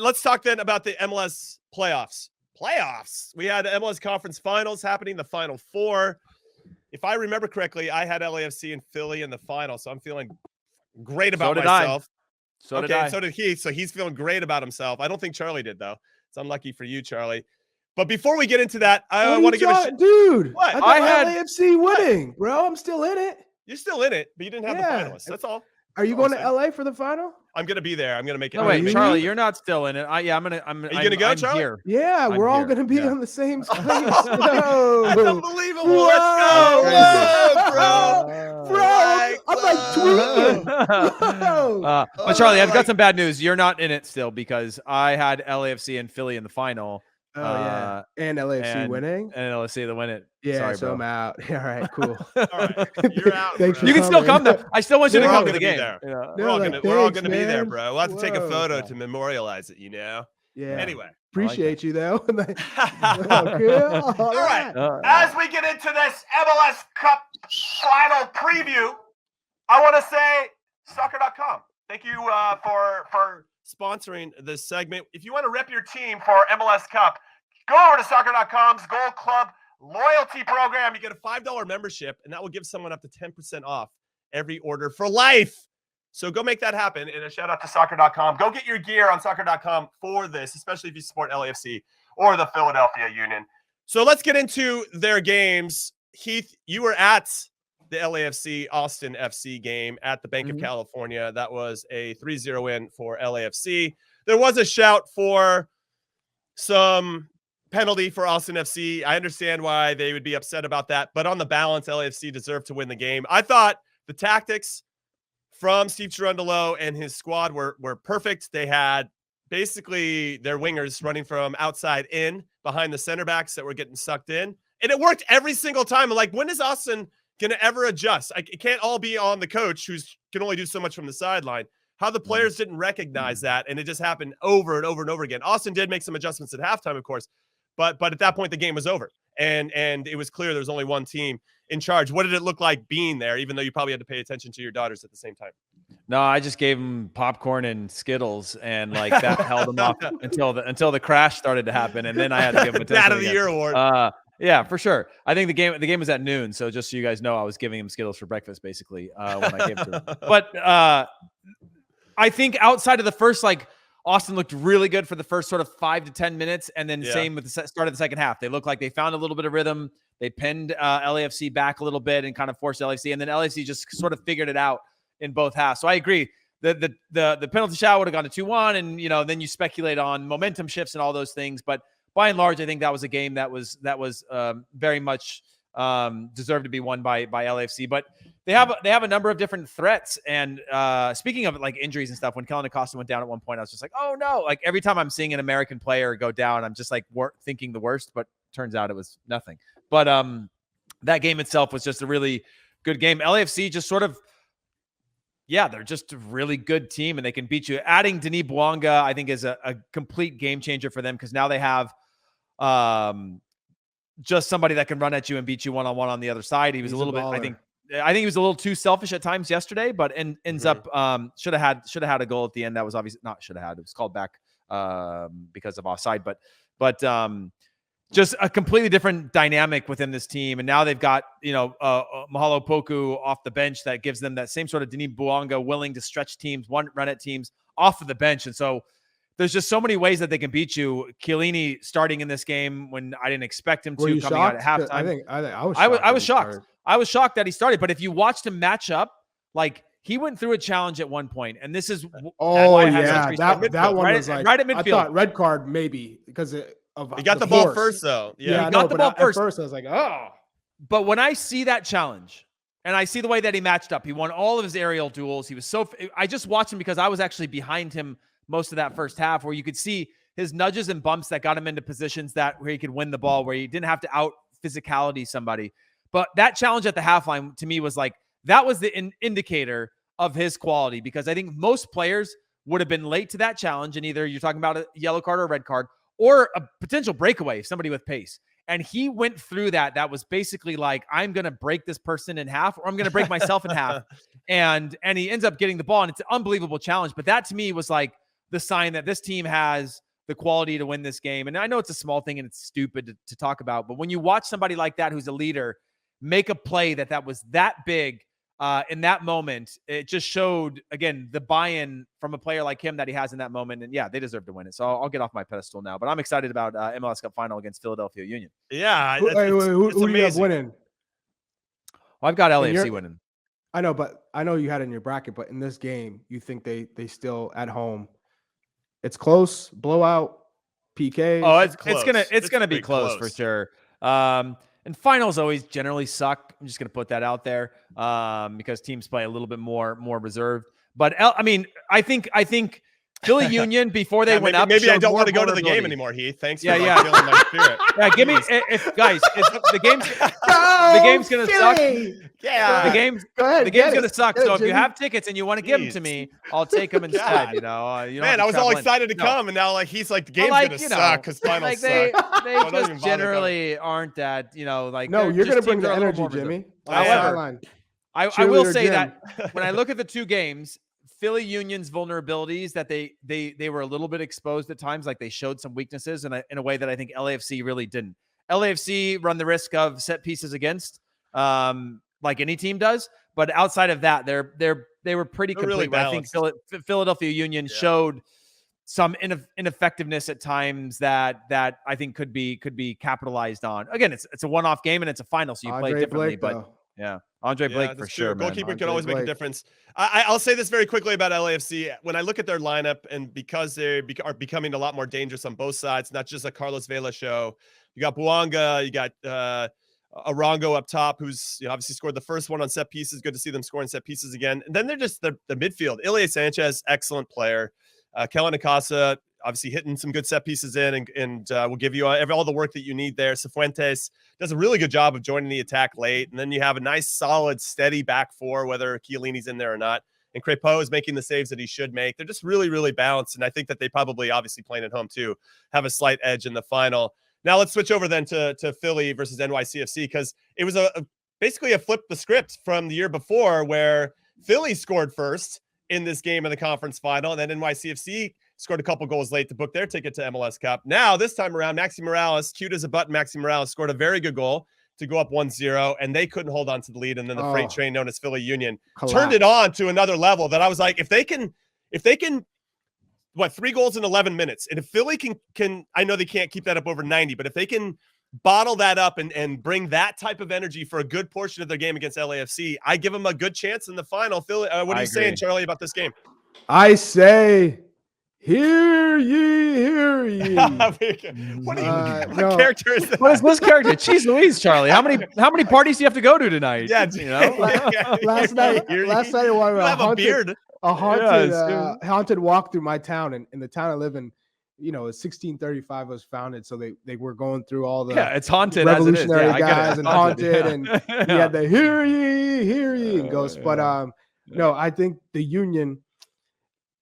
Let's talk then about the MLS playoffs. We had MLS Conference Finals happening, the Final Four. If I remember correctly, I had LAFC and Philly in the final, so I'm feeling great about myself. So did Heath. So he's feeling great about himself. I don't think Charlie did, though. It's unlucky for you, Charlie. But before we get into that, I want to give a dude. What? I had LAFC winning, bro. I'm still in it. You're still in it, but you didn't have the finalists. That's all. Are you going to LA for the final? I'm gonna be there. I'm gonna make it. No, wait, Charlie, you're not still in it. Are you gonna go, Charlie? Here. Yeah, we're all gonna be on the same place. That's unbelievable. Let's go, bro. I'm like tweeting. But Charlie, I've got some bad news. You're not in it still because I had LAFC and Philly in the final. And LAFC winning, and LAFC to win it. Yeah, sorry, so bro. I'm out. All right, cool. All right, you're out. Thanks you can still come there. I still want you to come to the game. We're all gonna be there, bro. We'll have to take a photo to memorialize it. Yeah. Anyway, appreciate you though. All right. As we get into this MLS Cup final preview, I want to say soccer.com. Thank you for sponsoring this segment. If you want to rep your team for MLS Cup, go over to soccer.com's Gold Club loyalty program. You get a $5 membership, and that will give someone up to 10% off every order for life. So go make that happen. And a shout out to soccer.com. Go get your gear on soccer.com for this, especially if you support LAFC or the Philadelphia Union. So let's get into their games. Heath, you were at the LAFC Austin FC game at the Bank of California. That was a 3-0 win for LAFC. There was a shout for some penalty for Austin FC. I understand why they would be upset about that, but on the balance, LAFC deserved to win the game. I thought the tactics from Steve Cherundolo and his squad were perfect. They had basically their wingers running from outside in behind the center backs that were getting sucked in, and it worked every single time. Like, when is Austin going to ever adjust? It can't all be on the coach who can only do so much from the sideline. How the players didn't recognize that, and it just happened over and over and over again. Austin did make some adjustments at halftime, of course, but at that point the game was over, and it was clear there was only one team in charge. What did it look like being there, even though you probably had to pay attention to your daughters at the same time? No, I just gave them popcorn and Skittles, and like that held them off until the crash started to happen, and then I had to give them a Dad of the Year award. Yeah, for sure. I think the game was at noon, so just so you guys know, I was giving them Skittles for breakfast, basically, when I gave it to them. But I think outside of the first, Austin looked really good for the first sort of 5 to 10 minutes, and then same with the start of the second half. They looked like they found a little bit of rhythm. They pinned LAFC back a little bit and kind of forced LAFC, and then LAFC just sort of figured it out in both halves. So I agree. The penalty shot would have gone to 2-1, and then you speculate on momentum shifts and all those things, but by and large, I think that was a game that was very much deserved to be won by LAFC. But they have a number of different threats. And speaking of injuries and stuff, when Kellen Acosta went down at one point, I was just like, oh no! Like, every time I'm seeing an American player go down, I'm just thinking the worst. But turns out it was nothing. But that game itself was just a really good game. LAFC just sort of. Yeah, they're just a really good team, and they can beat you. Adding Denis Bouanga, I think, is a complete game changer for them, because now they have just somebody that can run at you and beat you one-on-one on the other side. He was a little bit, I think he was a little too selfish at times yesterday, but ends up should have had a goal at the end. That was obviously not should have had. It was called back because of offside, but just a completely different dynamic within this team. And now they've got, Mahalo Poku off the bench that gives them that same sort of Denis Bouanga willing to stretch teams, run at teams off of the bench. And so there's just so many ways that they can beat you. Chiellini starting in this game when I didn't expect him to, coming out at halftime. I was shocked. I was shocked that he started, but if you watched him match up, he went through a challenge at one point, and this is that one was right at midfield. I thought red card maybe because he got the ball first, though. Yeah, he got the ball first. At first, I was like, oh. But when I see that challenge, and I see the way that he matched up, he won all of his aerial duels. He was I just watched him because I was actually behind him most of that first half, where you could see his nudges and bumps that got him into positions where he could win the ball, where he didn't have to out physicality somebody. But that challenge at the half line, to me, was that was the indicator of his quality, because I think most players would have been late to that challenge, and either you're talking about a yellow card or a red card, or a potential breakaway, somebody with pace. And he went through that. That was basically I'm going to break this person in half, or I'm going to break myself in half. And he ends up getting the ball, and it's an unbelievable challenge. But that to me was the sign that this team has the quality to win this game. And I know it's a small thing and it's stupid to talk about, but when you watch somebody like that who's a leader make a play that was that big in that moment, it just showed, again, the buy-in from a player like him that he has in that moment. And yeah, they deserve to win it. So I'll get off my pedestal now, but I'm excited about MLS Cup final against Philadelphia Union. Yeah. Who do you have winning? Well, I've got LAFC winning. I know, but I know you had it in your bracket, but in this game, you think they still at home. It's close, blowout, PKs. Oh, it's gonna be close for sure. And finals always generally suck. I'm just gonna put that out there because teams play a little bit more reserved. But I think Philly Union before they went up. Maybe I don't want to go to the game anymore, Heath. Thanks for feeling my spirit. Yeah, give me if the game's gonna suck. Yeah, the game's gonna suck. So if you have tickets and you want to give them to me, I'll take them instead. You man, I was all excited to come, and now he's like, the game's gonna suck because finals suck. They just generally aren't that. No, you're gonna bring the energy, Jimmy. However, I will say that when I look at the two games, Philly Union's vulnerabilities that they were a little bit exposed at times, like they showed some weaknesses in a way that I think LAFC really didn't. LAFC run the risk of set pieces against, like any team does, but outside of that, they were pretty complete. Really I think Philadelphia Union showed some ineffectiveness at times that I think could be capitalized on. Again, it's a one-off game and it's a final, so you play differently. But yeah, Andre Blake for sure. Goalkeeper can always make a difference. I'll say this very quickly about LAFC. When I look at their lineup, and because they are becoming a lot more dangerous on both sides, not just a Carlos Vela show. You got Buanga, you got Arango up top, who's obviously scored the first one on set pieces. Good to see them scoring set pieces again. And then they're just the midfield. Ilie Sanchez, excellent player. Kellen Akasa, obviously hitting some good set pieces in and will give you all the work that you need there. Cifuentes does a really good job of joining the attack late. And then you have a nice, solid, steady back four, whether Chiellini's in there or not. And Crépeau is making the saves that he should make. They're just really, really balanced. And I think that they probably, obviously playing at home too, have a slight edge in the final. Now let's switch over then to Philly versus NYCFC, because it was basically a flip the script from the year before where Philly scored first in this game in the conference final, and then NYCFC scored a couple goals late to book their ticket to MLS Cup. Now, this time around, Maxi Morales, cute as a button, Maxi Morales scored a very good goal to go up 1-0, and they couldn't hold on to the lead, and then the freight train known as Philly Union turned it on to another level that I was like, if they can, 3 goals in 11 minutes, and if Philly can, I know they can't keep that up over 90, but if they can bottle that up and bring that type of energy for a good portion of their game against LAFC, I give them a good chance in the final. Philly, what are you saying, Charlie, about this game? I say, hear ye, hear ye. What character is that? What is this character? Jeez Louise, Charlie. How many parties do you have to go to tonight? Yeah, last night I wanted a haunted walk through my town, and the town I live in. 1635 was founded, so they were going through all the it's haunted revolutionary guys and haunted, and we had the hear ye and ghosts. But no, I think the Union,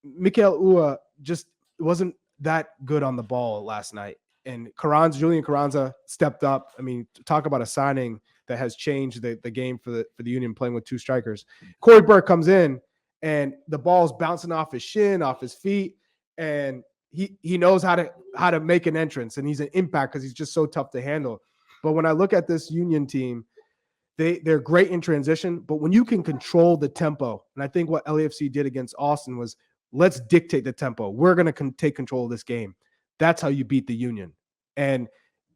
Mikel Ua just wasn't that good on the ball last night, and Julian Carranza stepped up. I mean, talk about a signing that has changed the game for the Union, playing with 2 strikers. Corey Burke comes in, and the ball's bouncing off his shin, off his feet, and he knows how to make an entrance, and he's an impact because he's just so tough to handle. But when I look at this Union team, they're great in transition, but when you can control the tempo, and I think what LAFC did against Austin was, let's dictate the tempo. We're going to take control of this game. That's how you beat the Union. And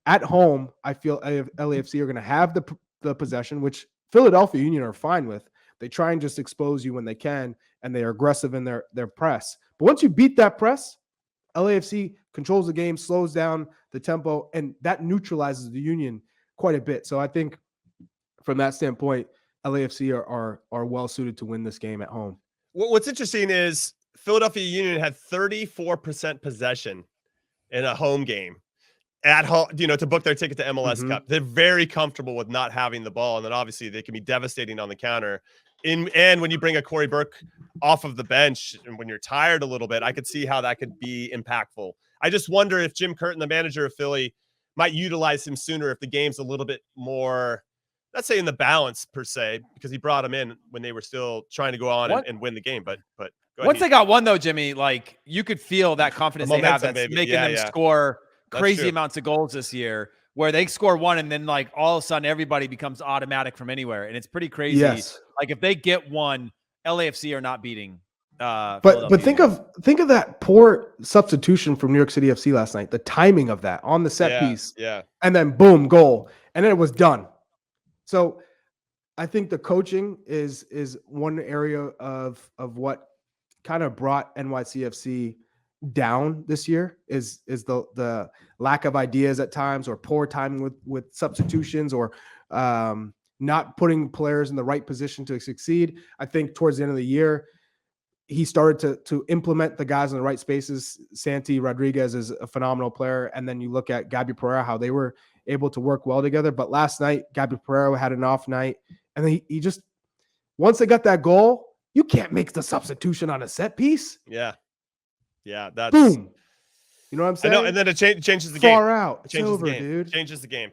at home, I feel LAFC are going to have the possession, which Philadelphia Union are fine with. They try and just expose you when they can, and they are aggressive in their press. But once you beat that press, LAFC controls the game, slows down the tempo, and that neutralizes the Union quite a bit. So I think from that standpoint, LAFC are well suited to win this game at home. What's interesting is Philadelphia Union had 34% possession in a home game at home, to book their ticket to MLS Cup. They're very comfortable with not having the ball, and then obviously they can be devastating on the counter. And when you bring a Corey Burke off of the bench and when you're tired a little bit, I could see how that could be impactful. I just wonder if Jim Curtin, the manager of Philly, might utilize him sooner if the game's a little bit more, not saying the balance per se, because he brought him in when they were still trying to go on and win the game. But Once they got one though, Jimmy, like you could feel that confidence they have momentum, that's baby. making Yeah, them yeah. score That's crazy true. amounts of goals this year, where they score one and then like all of a sudden everybody becomes automatic from anywhere. And it's pretty crazy. Yes. Like if they get one, LAFC are not beating But Philadelphia think Union. of that poor substitution from New York City FC last night. The timing of that on the set piece, Yeah. and then boom, goal, and then it was done. So I think the coaching is one area of what kind of brought NYCFC down this year is the lack of ideas at times, or poor timing with substitutions, or not putting players in the right position to succeed. I think towards the end of the year, he started to implement the guys in the right spaces. Santi Rodriguez is a phenomenal player. And then you look at Gabi Pereira, how they were able to work well together. But last night, Gabi Pereira had an off night. And then he just, once they got that goal, you can't make the substitution on a set piece. Yeah. Yeah. That's Boom. You know what I'm saying? I know, and then it changes the game. Far out. It's Changes over, the game. dude. Changes the game.